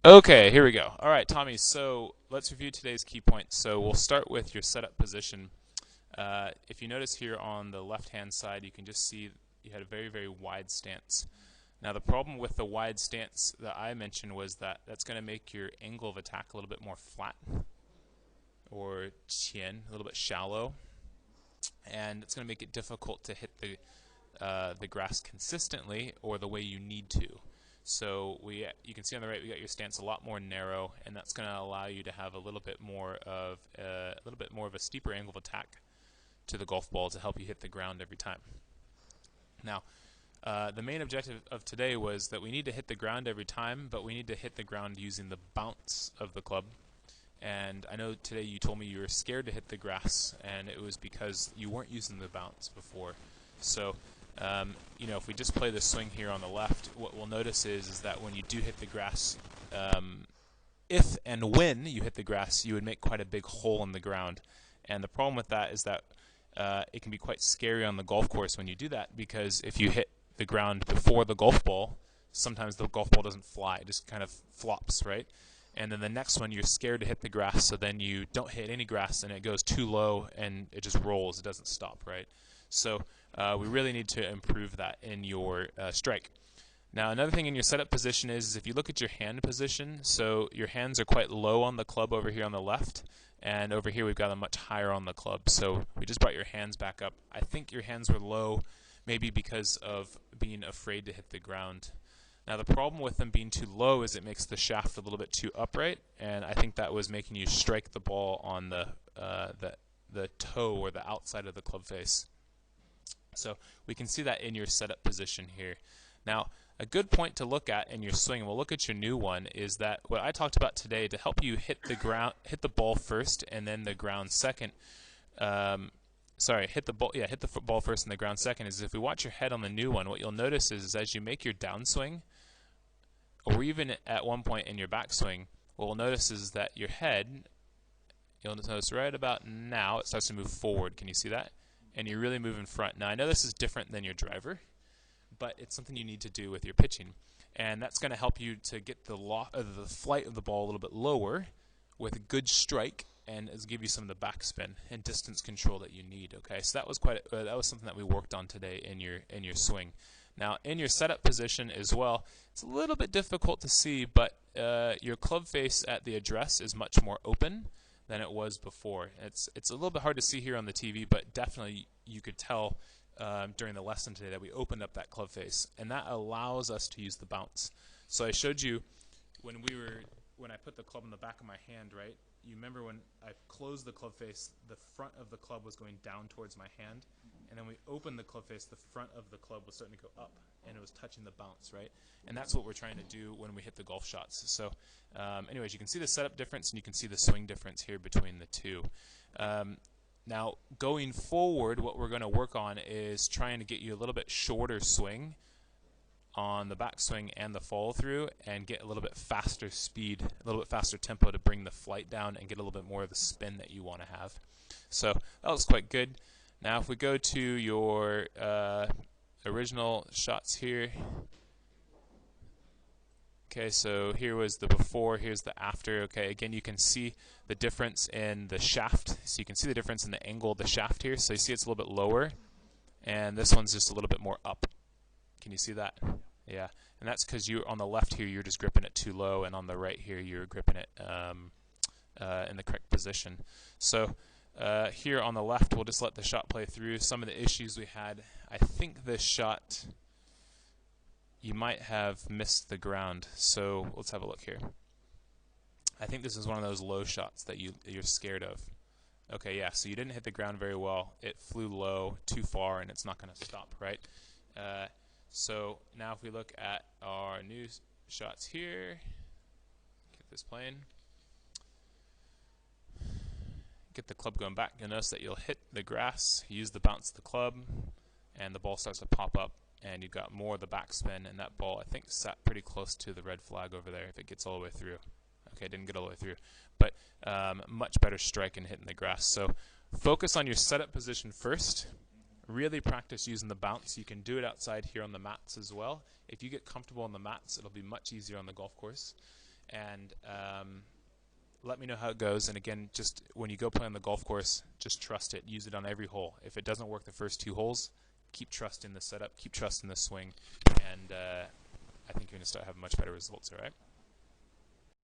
Okay, here we go. All right, Tommy, so let's review today's key points. So we'll start with your setup position. If you notice here on the left-hand side, you can just see you had a very, very wide stance. Now, the problem with the wide stance that I mentioned was that that's going to make your angle of attack a little bit more flat, or qian, a little bit shallow, and it's going to make it difficult to hit the grass consistently or the way you need to. So you can see on the right we got your stance a lot more narrow, and that's going to allow you to have a little bit more of a steeper angle of attack to the golf ball to help you hit the ground every time. Now, the main objective of today was that we need to hit the ground every time, but we need to hit the ground using the bounce of the club. And I know today you told me you were scared to hit the grass, and it was because you weren't using the bounce before. So, if we just play the swing here on the left, what we'll notice is that when you do hit the grass, if and when you hit the grass, you would make quite a big hole in the ground. And the problem with that is that it can be quite scary on the golf course when you do that, because if you hit the ground before the golf ball, sometimes the golf ball doesn't fly, it just kind of flops, right? And then the next one, you're scared to hit the grass, so then you don't hit any grass, and it goes too low, and it just rolls. It doesn't stop, right? So we really need to improve that in your strike. Now, another thing in your setup position is if you look at your hand position, so your hands are quite low on the club over here on the left, and over here we've got them much higher on the club. So we just brought your hands back up. I think your hands were low, maybe because of being afraid to hit the ground. Now, the problem with them being too low is it makes the shaft a little bit too upright, and I think that was making you strike the ball on the toe or the outside of the club face. So we can see that in your setup position here. Now, a good point to look at in your swing, and we'll look at your new one, is that what I talked about today to help you hit the ball first and then the ground second. Hit the ball first and the ground second. Is if we watch your head on the new one, what you'll notice is as you make your downswing, or even at one point in your backswing, what we'll notice is that your head, you'll notice right about now, it starts to move forward. Can you see that? And you really move in front. Now, I know this is different than your driver, but it's something you need to do with your pitching. And that's going to help you to get the flight of the ball a little bit lower with a good strike, and it'll give you some of the backspin and distance control that you need. Okay, so that was something that we worked on today in your swing. Now, in your setup position as well, it's a little bit difficult to see, but your club face at the address is much more open than it was before. It's a little bit hard to see here on the TV, but definitely you could tell during the lesson today that we opened up that club face, and that allows us to use the bounce. So I showed you when I put the club in the back of my hand, right? You remember when I closed the club face, the front of the club was going down towards my hand, and then we opened the club face, the front of the club was starting to go up, and it was touching the bounce, right? And that's what we're trying to do when we hit the golf shots. So anyways, you can see the setup difference, and you can see the swing difference here between the two. Now, going forward, what we're going to work on is trying to get you a little bit shorter swing on the backswing and the follow through, and get a little bit faster speed, a little bit faster tempo to bring the flight down and get a little bit more of the spin that you want to have. So that looks quite good. Now, if we go to your original shots here. Okay, so here was the before, here's the after. Okay, again, you can see the difference in the shaft. So you can see the difference in the angle of the shaft here. So you see it's a little bit lower, and this one's just a little bit more up. Can you see that? Yeah, and that's because you on the left here, you're just gripping it too low, and on the right here, you're gripping it in the correct position. So here on the left, we'll just let the shot play through. Some of the issues we had, I think this shot, you might have missed the ground. So let's have a look here. I think this is one of those low shots that you're scared of. Okay, yeah, so you didn't hit the ground very well. It flew low, too far, and it's not going to stop, right? So now if we look at our new shots here, get this playing. Get the club going back. You'll notice that you'll hit the grass, use the bounce of the club, and the ball starts to pop up, and you've got more of the backspin, and that ball, I think, sat pretty close to the red flag over there if it gets all the way through. Okay, it didn't get all the way through, but much better strike in hitting the grass. So focus on your setup position first. Really practice using the bounce. You can do it outside here on the mats as well. If you get comfortable on the mats, it'll be much easier on the golf course. and let me know how it goes. And again, just when you go play on the golf course, just trust it. Use it on every hole. If it doesn't work the first 2 holes, keep trusting the setup, keep trusting the swing, and I think you're going to start having much better results, all right?